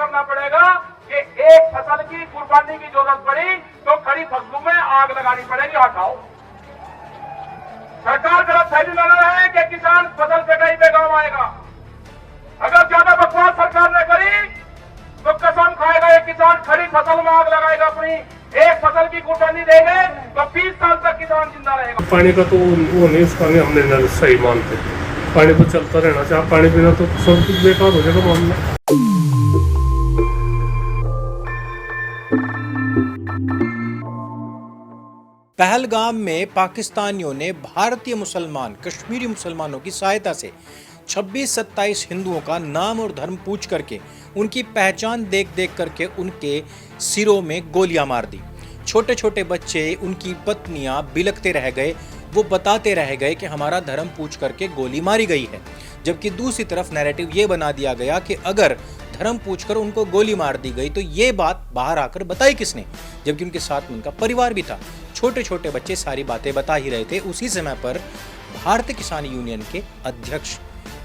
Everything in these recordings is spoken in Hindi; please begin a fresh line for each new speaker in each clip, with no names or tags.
करना पड़ेगा कि एक फसल की कुर्बानी की जरूरत पड़ी तो खड़ी फसलों में आग लगानी पड़ेगी, हटाओ। सरकार गलत फैसले ले रहा है कि किसान फसल कटाई पे गांव आएगा। अगर ज्यादा बकवास सरकार ने करी तो कसम खाएगा ये किसान खड़ी फसल में आग लगाएगा अपनी। एक फसल की कुर्बानी देंगे तो 20 साल तक किसान जिंदा रहेगा।
पानी का तो वो नहीं, उसका नहीं हमने सही मानते। पानी तो चलता रहना चाहिए, पानी बिना तो सब कुछ बेकार हो जाएगा मामला।
पहलगाम में पाकिस्तानियों ने भारतीय मुसलमान कश्मीरी मुसलमानों की सहायता से 26-27 हिंदुओं का नाम और धर्म पूछ करके उनकी पहचान देख देख करके उनके सिरों में गोलियां मार दी। छोटे छोटे बच्चे, उनकी पत्नियां बिलखते रह गए, वो बताते रह गए कि हमारा धर्म पूछ करके गोली मारी गई है। जबकि दूसरी तरफ नैरेटिव ये बना दिया गया कि अगर धर्म पूछकर उनको गोली मार दी गई तो ये बात बाहर आकर बताई किसने, जबकि उनके साथ में उनका परिवार भी था। छोटे छोटे बच्चे सारी बातें बता ही रहे थे। उसी समय पर भारतीय किसान यूनियन के अध्यक्ष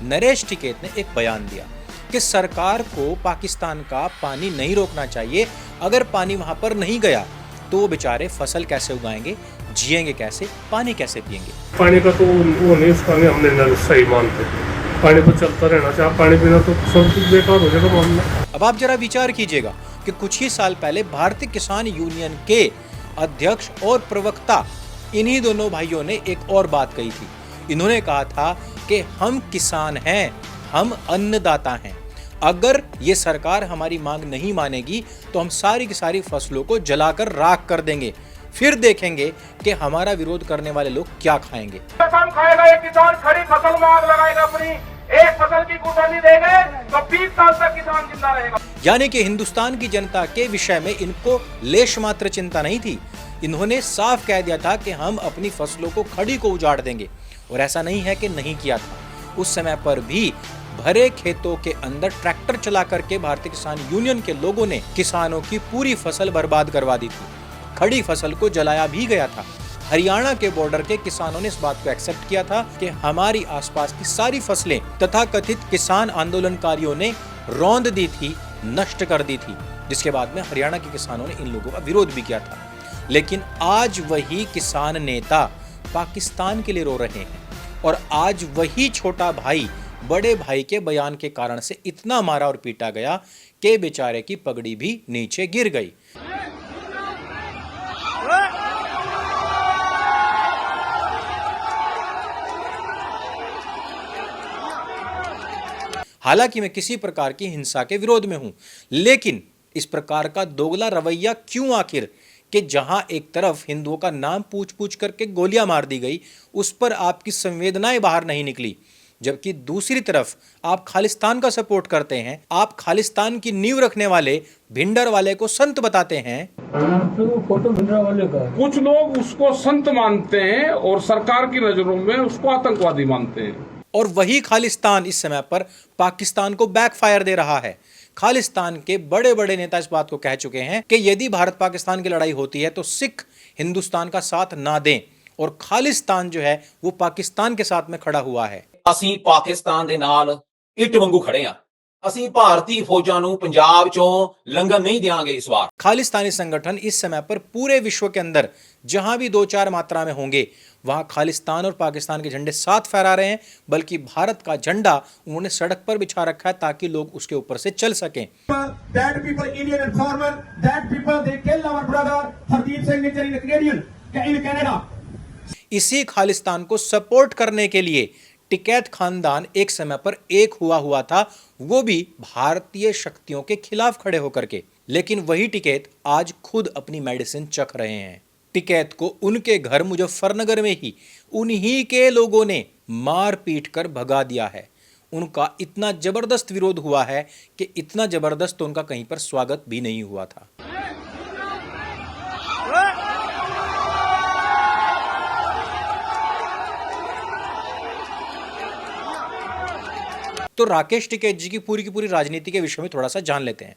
नरेश टिकैत ने एक बयान दिया कि सरकार को पाकिस्तान का पानी नहीं रोकना चाहिए। अगर पानी वहां पर नहीं गया तो वो बेचारे फसल कैसे उगाएंगे, जिएंगे कैसे, पानी कैसे पिएंगे।
पानी का तो वो नहीं, उसका नहीं हमने सही मानते। पानी तो चलता रहना चाहिए, पानी बिना तो सब कुछ बेकार हो जाएगा मामला।
अब आप जरा विचार कीजिएगा कि कुछ ही साल पहले भारतीय किसान यूनियन के अध्यक्ष और प्रवक्ता इन्हीं दोनों भाइयों ने एक और बात कही थी। इन्होंने कहा था कि हम किसान हैं, हम अन्नदाता हैं। अगर ये सरकार हमारी मांग नहीं मानेगी तो हम सारी की सारी फसलों को जलाकर राख कर देंगे, फिर देखेंगे कि हमारा विरोध करने वाले लोग क्या खाएंगे।
कसम खाएगा ये किसान खड़ी फसल में आग लगाएगा अपनी। एक फसल की कुर्बानी देंगे तो 20 साल तक किसान जिंदा रहेगा।
यानी कि हिंदुस्तान की जनता के विषय में इनको लेश मात्र चिंता नहीं थी। इन्होंने साफ कह दिया था कि हम अपनी फसलों को खड़ी को उजाड़ देंगे। और ऐसा नहीं है कि नहीं किया था, उस समय पर भी भरे खेतों के अंदर ट्रैक्टर चला करके भारतीय किसान यूनियन के लोगों ने किसानों की पूरी फसल बर्बाद करवा दी थी। खड़ी फसल को जलाया भी गया था। हरियाणा के बॉर्डर के किसानों ने इस बात को एक्सेप्ट किया था कि हमारी आसपास की सारी फसलें तथा कथित किसान आंदोलनकारियों ने रौंद दी थी, नष्ट कर दी थी, जिसके बाद में हरियाणा के किसानों ने इन लोगों का विरोध भी किया था। लेकिन आज वही किसान नेता पाकिस्तान के लिए रो रहे हैं और आज वही छोटा भाई बड़े भाई के बयान के कारण से इतना मारा और पीटा गया कि बेचारे की पगड़ी भी नीचे गिर गई। हालांकि मैं किसी प्रकार की हिंसा के विरोध में हूं, लेकिन इस प्रकार का दोगला रवैया क्यों आखिर कि जहां एक तरफ हिंदुओं का नाम पूछ पूछ करके गोलियां मार दी गई, उस पर आपकी संवेदनाएं बाहर नहीं निकली, जबकि दूसरी तरफ आप खालिस्तान का सपोर्ट करते हैं। आप खालिस्तान की नींव रखने वाले भिंडर वाले को संत बताते हैं।
फोटो भिंडर वाले का
कुछ लोग उसको संत मानते हैं और सरकार की नजरों में उसको आतंकवादी मानते हैं।
और वही खालिस्तान इस समय पर पाकिस्तान को बैकफायर दे रहा है। खालिस्तान के बड़े बड़े नेता इस बात को कह चुके हैं कि यदि भारत पाकिस्तान की लड़ाई होती है तो सिख हिंदुस्तान का साथ ना दें, और खालिस्तान जो है वो पाकिस्तान के साथ में खड़ा हुआ है।
ਅਸੀਂ ਪਾਕਿਸਤਾਨ ਦੇ ਨਾਲ ਇੱਟ ਵਾਂਗੂ ਖੜੇ ਆ। ਅਸੀਂ ਭਾਰਤੀ ਫੌਜਾਂ ਨੂੰ ਪੰਜਾਬ ਚੋਂ ਲੰਘਣ ਨਹੀਂ ਦੇਵਾਂਗੇ इस बार।
खालिस्तानी संगठन इस समय पर पूरे विश्व के अंदर जहां भी 2-4 मात्रा में होंगे वहां खालिस्तान और पाकिस्तान के झंडे साथ फहरा रहे हैं, बल्कि भारत का झंडा उन्होंने सड़क पर बिछा रखा है ताकि लोग उसके ऊपर से चल सकें। इसी खालिस्तान को सपोर्ट करने के लिए टिकैत खानदान एक समय पर एक हुआ था, वो भी भारतीय शक्तियों के खिलाफ खड़े होकर के। लेकिन वही टिकैत आज खुद अपनी मेडिसिन चख रहे हैं। टिकैत को उनके घर मुजफ्फरनगर में ही उन्हीं के लोगों ने मार पीट कर भगा दिया है। उनका इतना जबरदस्त विरोध हुआ है कि इतना जबरदस्त तो उनका कहीं पर स्वागत भी नहीं हुआ था। तो राकेश टिकैत जी की पूरी राजनीति के विषय में थोड़ा सा जान लेते हैं।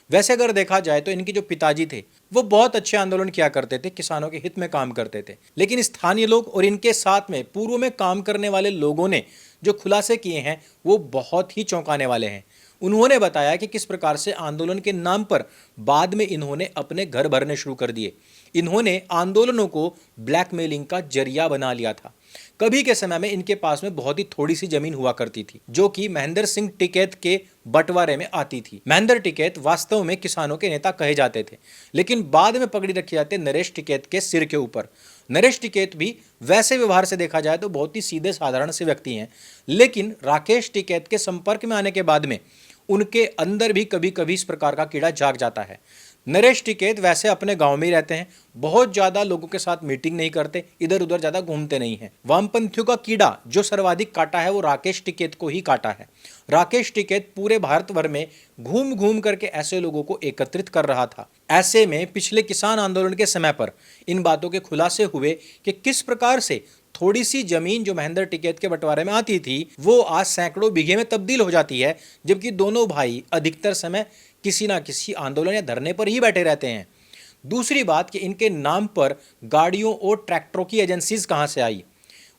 वैसे अगर देखा जाए तो इनके जो पिताजी थे वो बहुत अच्छे आंदोलन किया करते थे, किसानों के हित में काम करते थे। लेकिन स्थानीय लोग और इनके साथ में पूर्व में काम करने वाले लोगों ने जो खुलासे किए हैं वो बहुत ही चौंकाने वाले हैं। उन्होंने बताया कि किस प्रकार से आंदोलन के नाम पर बाद में इन्होंने अपने घर भरने शुरू कर दिए। इन्होंने आंदोलनों को ब्लैकमेलिंग का जरिया बना लिया था। कभी के समय में इनके पास में बहुत ही थोड़ी सी जमीन हुआ करती थी, जो कि महेंद्र सिंह टिकैत के बंटवारे में आती थी। महेंद्र टिकैत वास्तव में किसानों के नेता कहे जाते थे, लेकिन बाद में पगड़ी रखी जाती है नरेश टिकैत के सिर के ऊपर। नरेश टिकैत भी वैसे व्यवहार से देखा जाए तो बहुत ही सीधे साधारण से व्यक्ति हैं, लेकिन राकेश टिकैत के संपर्क में आने के बाद में उनके अंदर भी कभी कभी इस प्रकार का कीड़ा जाग जाता है। नरेश टिकैत वैसे अपने गांव में ही रहते हैं, बहुत ज्यादा लोगों के साथ मीटिंग नहीं करते, इधर उधर ज्यादा घूमते नहीं हैं। वामपंथियों का कीड़ा जो सर्वाधिक काटा है वो राकेश टिकैत को ही काटा है। राकेश टिकैत पूरे भारत भर में घूम घूम करके ऐसे लोगों को एकत्रित कर रहा था। ऐसे में पिछले किसान आंदोलन के समय पर इन बातों के खुलासे हुए कि किस प्रकार से थोड़ी सी जमीन जो महेंद्र टिकैत के बंटवारे में आती थी वो आज सैकड़ों बीघे में तब्दील हो जाती है, जबकि दोनों भाई अधिकतर समय किसी ना किसी आंदोलन या धरने पर ही बैठे रहते हैं। दूसरी बात कि इनके नाम पर गाड़ियों और ट्रैक्टरों की एजेंसीज कहां से आई,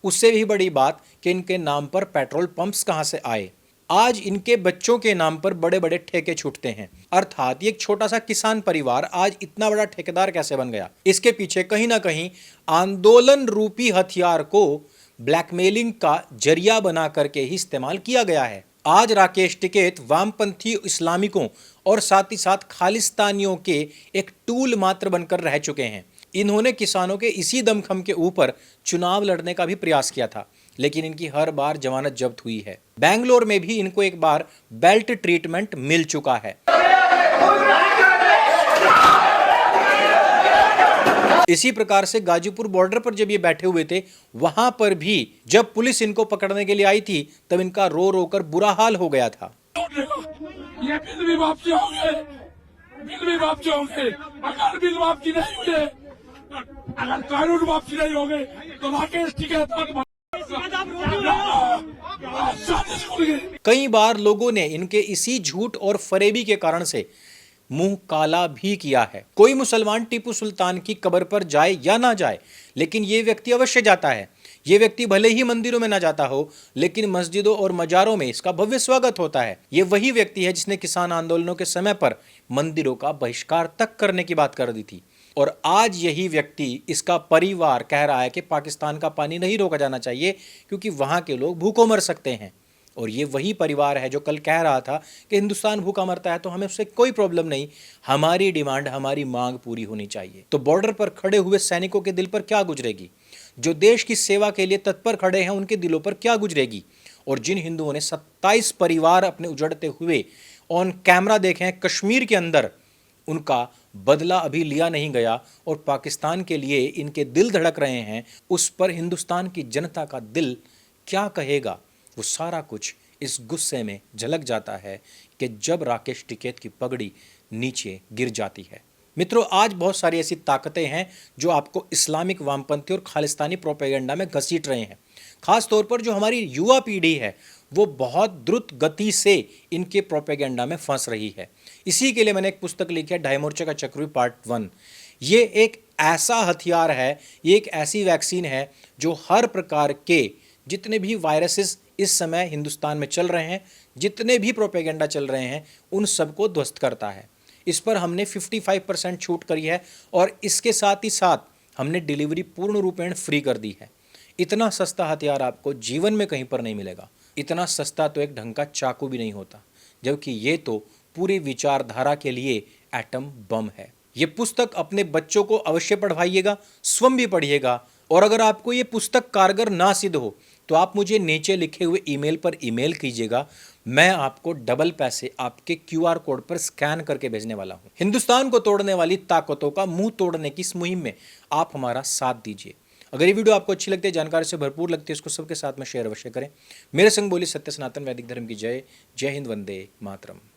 उससे भी बड़ी बात कि इनके नाम पर पेट्रोल पंप्स कहां से आए। आज इनके बच्चों के नाम पर बड़े बड़े ठेके छूटते हैं, अर्थात एक छोटा सा किसान परिवार आज इतना बड़ा ठेकेदार कैसे बन गया। इसके पीछे कहीं ना कहीं आंदोलन रूपी हथियार को ब्लैकमेलिंग का जरिया बना करके ही इस्तेमाल किया गया है। आज राकेश टिकैत वामपंथी इस्लामिकों और साथ ही साथ खालिस्तानियों के एक टूल मात्र बनकर रह चुके हैं। इन्होंने किसानों के इसी दमखम के ऊपर चुनाव लड़ने का भी प्रयास किया था, लेकिन इनकी हर बार जमानत जब्त हुई है। बेंगलोर में भी इनको एक बार बेल्ट ट्रीटमेंट मिल चुका है। इसी प्रकार से गाजीपुर बॉर्डर पर जब ये बैठे हुए थे, वहां पर भी जब पुलिस इनको पकड़ने के लिए आई थी तब इनका रो रो कर बुरा हाल हो गया था।
ये बिल भी वापसी होंगे, बिल भी वापसी होंगे। अगर बिल वापसी नहीं हुए, अगर कानून वापसी नहीं होंगे तो राकेश टिकैत
कई बार लोगों ने इनके इसी झूठ और फरेबी के कारण से मुंह काला भी किया है। कोई मुसलमान टीपू सुल्तान की कब्र पर जाए या ना जाए, लेकिन ये व्यक्ति अवश्य जाता है। ये व्यक्ति भले ही मंदिरों में ना जाता हो, लेकिन मस्जिदों और मजारों में इसका भव्य स्वागत होता है। ये वही व्यक्ति है जिसने किसान आंदोलनों के समय पर मंदिरों का बहिष्कार तक करने की बात कर दी थी, और आज यही व्यक्ति, इसका परिवार कह रहा है कि पाकिस्तान का पानी नहीं रोका जाना चाहिए क्योंकि वहां के लोग भूखों मर सकते हैं। और ये वही परिवार है जो कल कह रहा था कि हिंदुस्तान भूखा मरता है तो हमें उससे कोई प्रॉब्लम नहीं, हमारी डिमांड, हमारी मांग पूरी होनी चाहिए। तो बॉर्डर पर खड़े हुए सैनिकों के दिल पर क्या गुजरेगी, जो देश की सेवा के लिए तत्पर खड़े हैं उनके दिलों पर क्या गुजरेगी। और जिन हिंदुओं ने 27 परिवार अपने उजड़ते हुए ऑन कैमरा देखे हैं कश्मीर के अंदर, उनका बदला अभी लिया नहीं गया और पाकिस्तान के लिए इनके दिल धड़क रहे हैं, उस पर हिंदुस्तान की जनता का दिल क्या कहेगा, वो सारा कुछ इस गुस्से में झलक जाता है कि जब राकेश टिकैत की पगड़ी नीचे गिर जाती है। मित्रों, आज बहुत सारी ऐसी ताकतें हैं जो आपको इस्लामिक वामपंथी और खालिस्तानी प्रोपेगेंडा में घसीट रहे हैं। खास तौर पर जो हमारी युवा पीढ़ी है वो बहुत द्रुत गति से इनके प्रोपेगेंडा में फंस रही है। इसी के लिए मैंने एक पुस्तक लिखी है, ढाई मोर्चे का चक्रव्यूह पार्ट 1। ये एक ऐसा हथियार है, ये एक ऐसी वैक्सीन है जो हर प्रकार के जितने भी वायरसेस इस समय हिंदुस्तान में चल रहे हैं, जितने भी प्रोपेगेंडा चल रहे हैं, उन सबको ध्वस्त करता है। इस पर हमने 55% छूट करी है और इसके साथ ही साथ हमने डिलीवरी पूर्ण रूपेण फ्री कर दी है। इतना सस्ता हथियार आपको जीवन में कहीं पर नहीं मिलेगा। इतना सस्ता तो एक ढंग का चाकू भी नहीं होता, जबकि ये तो पूरी विचारधारा के लिए एटम बम है। ये पुस्तक अपने बच्चों को अवश्य पढ़वाइएगा, स्वयं भी पढ़िएगा, और अगर आपको ये पुस्तक कारगर ना सिद्ध हो तो आप मुझे नीचे लिखे हुए ईमेल पर ईमेल कीजिएगा। मैं आपको डबल पैसे आपके QR कोड पर स्कैन करके भेजने वाला हूं। हिंदुस्तान को तोड़ने वाली ताकतों का मुंह तोड़ने की इस मुहिम में आप हमारा साथ दीजिए। अगर ये वीडियो आपको अच्छी लगती है, जानकारी से भरपूर लगती है, इसको सबके साथ में शेयर अवश्य करें। मेरे संग बोली सत्य सनातन वैदिक धर्म की जय। जय हिंद, वंदे मातरम।